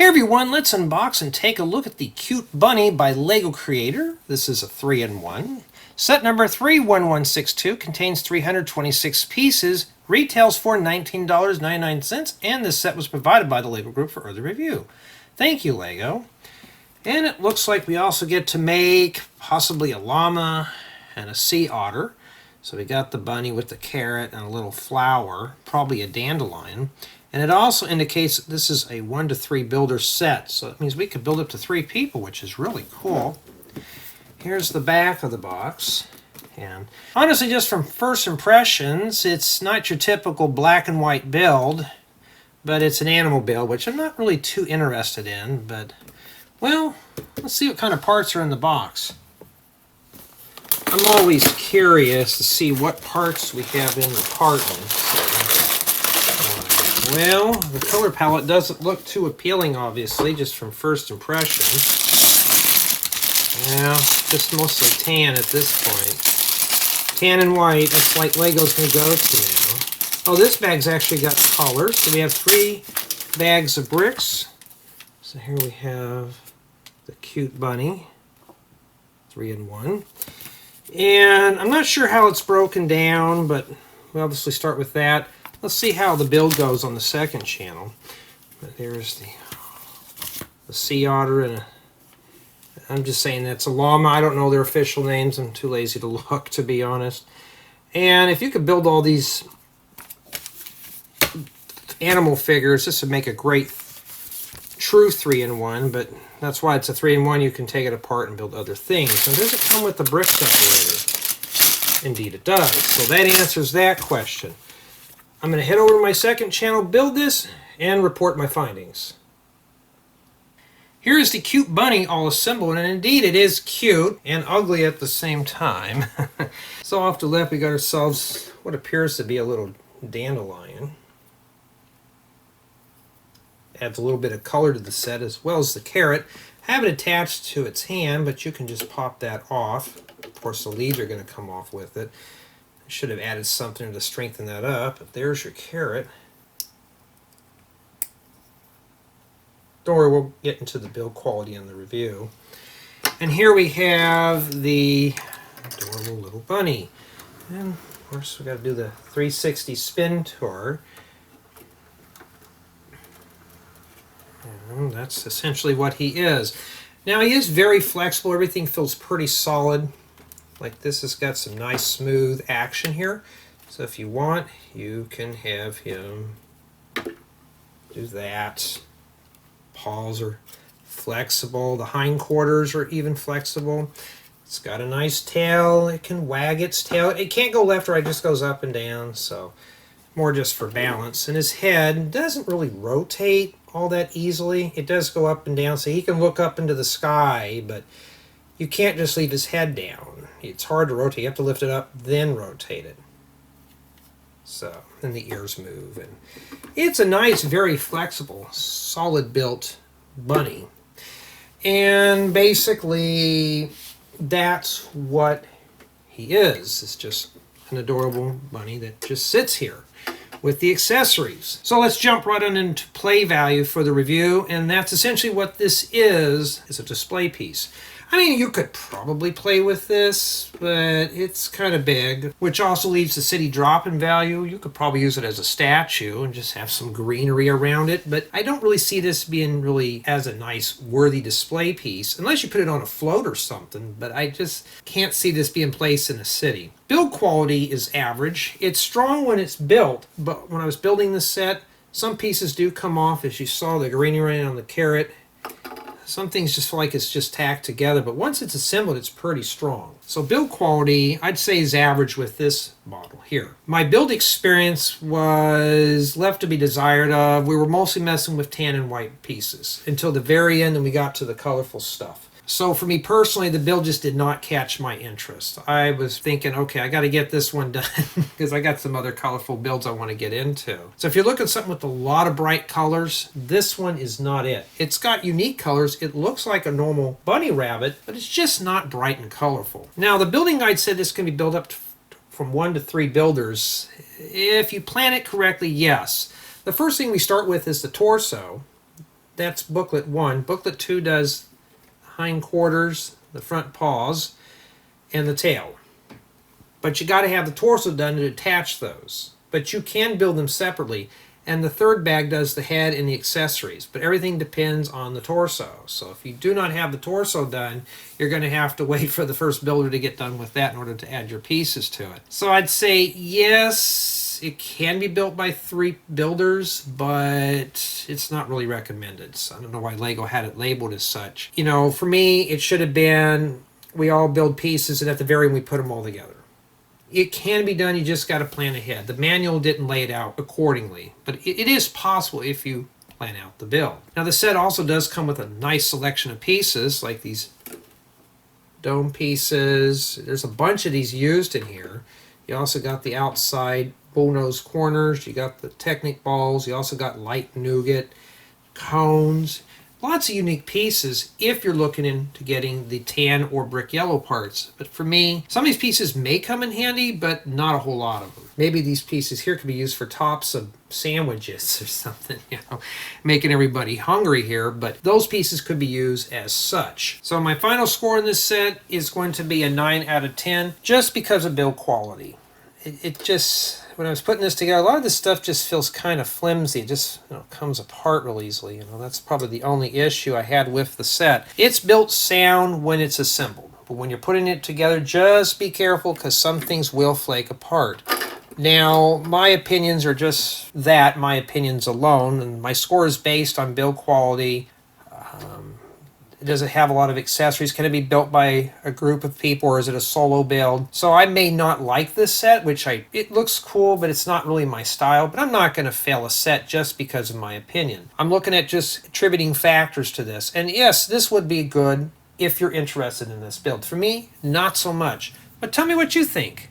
Hey everyone, let's unbox and take a look at the Cute Bunny by LEGO Creator. This is a 3-in-1. Set number 31162 contains 326 pieces, retails for $19.99, and this set was provided by the LEGO Group for early review. Thank you, LEGO. And it looks like we also get to make possibly a llama and a sea otter. So we got the bunny with the carrot and a little flower, probably a dandelion. And it also indicates that this is a 1 to 3 builder set. So that means we could build up to 3 people, which is really cool. Here's the back of the box. And honestly, just from first impressions, it's not your typical black and white build, but it's an animal build, which I'm not really too interested in. But, well, let's see what kind of parts are in the box. I'm always curious to see what parts we have in the carton. Well, the color palette doesn't look too appealing, obviously, just from first impression. Yeah, just mostly tan at this point. Tan and white, that's like LEGO's going to go to now. Oh, this bag's actually got colors. So we have 3 bags of bricks. So here we have the cute bunny, 3-in-1. And I'm not sure how it's broken down, but we'll obviously start with that. Let's see how the build goes on the second channel. But there's the sea otter, and I'm just saying that's a llama. I don't know their official names. I'm too lazy to look, to be honest. And if you could build all these animal figures, this would make a great true 3-in-1, but that's why it's a 3-in-1. You can take it apart and build other things. And does it come with the brick separator? Indeed it does. So that answers that question. I'm going to head over to my second channel, build this, and report my findings. Here is the cute bunny all assembled, and indeed it is cute and ugly at the same time. So off to the left we got ourselves what appears to be a little dandelion. Adds a little bit of color to the set, as well as the carrot. I have it attached to its hand, but you can just pop that off. Of course the leaves are going to come off with it. Should have added something to strengthen that up. But there's your carrot. Don't worry, we'll get into the build quality in the review. And here we have the adorable little bunny. And of course we got to do the 360 spin tour. And that's essentially what he is. Now he is very flexible. Everything feels pretty solid. Like this has got some nice smooth action here. So if you want, you can have him do that. Paws are flexible. The hindquarters are even flexible. It's got a nice tail. It can wag its tail. It can't go left or right, it just goes up and down. So more just for balance. And his head doesn't really rotate all that easily. It does go up and down, so he can look up into the sky, but you can't just leave his head down. It's hard to rotate. You have to lift it up, then rotate it. So, then the ears move. And it's a nice, very flexible, solid built bunny. And basically, that's what he is. It's just an adorable bunny that just sits here with the accessories. So let's jump right on into play value for the review. And that's essentially what this is a display piece. I mean, you could probably play with this, but it's kind of big, which also leaves the city drop in value. You could probably use it as a statue and just have some greenery around it, but I don't really see this being really as a nice, worthy display piece, unless you put it on a float or something, but I just can't see this being placed in a city. Build quality is average. It's strong when it's built, but when I was building this set, some pieces do come off, as you saw the greenery on the carrot. Some things just feel like it's just tacked together, but once it's assembled, it's pretty strong. So build quality, I'd say, is average with this model here. My build experience was left to be desired of. We were mostly messing with tan and white pieces until the very end, and we got to the colorful stuff. So for me personally, the build just did not catch my interest. I was thinking, okay, I got to get this one done because I got some other colorful builds I want to get into. So if you're looking at something with a lot of bright colors, this one is not it. It's got unique colors. It looks like a normal bunny rabbit, but it's just not bright and colorful. Now, the building guide said this can be built up from 1 to 3 builders. If you plan it correctly, yes. The first thing we start with is the torso. That's booklet 1. Booklet 2 does hindquarters, the front paws, and the tail. But you got to have the torso done to attach those. But you can build them separately. And the third bag does the head and the accessories. But everything depends on the torso. So if you do not have the torso done, you're going to have to wait for the first builder to get done with that in order to add your pieces to it. So I'd say yes, it can be built by 3 builders, but it's not really recommended. So I don't know why Lego had it labeled as such. You know, for me, it should have been we all build pieces and at the very end we put them all together. It can be done, you just got to plan ahead. The manual didn't lay it out accordingly, but it is possible if you plan out the build. Now the set also does come with a nice selection of pieces, like these dome pieces. There's a bunch of these used in here. You also got the outside bullnose corners, you got the Technic balls, you also got light nougat, cones. Lots of unique pieces if you're looking into getting the tan or brick yellow parts. But for me, some of these pieces may come in handy, but not a whole lot of them. Maybe these pieces here could be used for tops of sandwiches or something, you know, making everybody hungry here, but those pieces could be used as such. So my final score in this set is going to be a 9 out of 10, just because of build quality. It just, when I was putting this together, a lot of this stuff just feels kind of flimsy. It just, you know, comes apart real easily. You know, that's probably the only issue I had with the set. It's built sound when it's assembled, but when you're putting it together, just be careful because some things will flake apart. Now, my opinions are just that, my opinions alone, and my score is based on build quality. Does it have a lot of accessories? Can it be built by a group of people, or is it a solo build? So I may not like this set, it looks cool, but it's not really my style. But I'm not going to fail a set just because of my opinion. I'm looking at just attributing factors to this. And yes, this would be good if you're interested in this build. For me, not so much. But tell me what you think.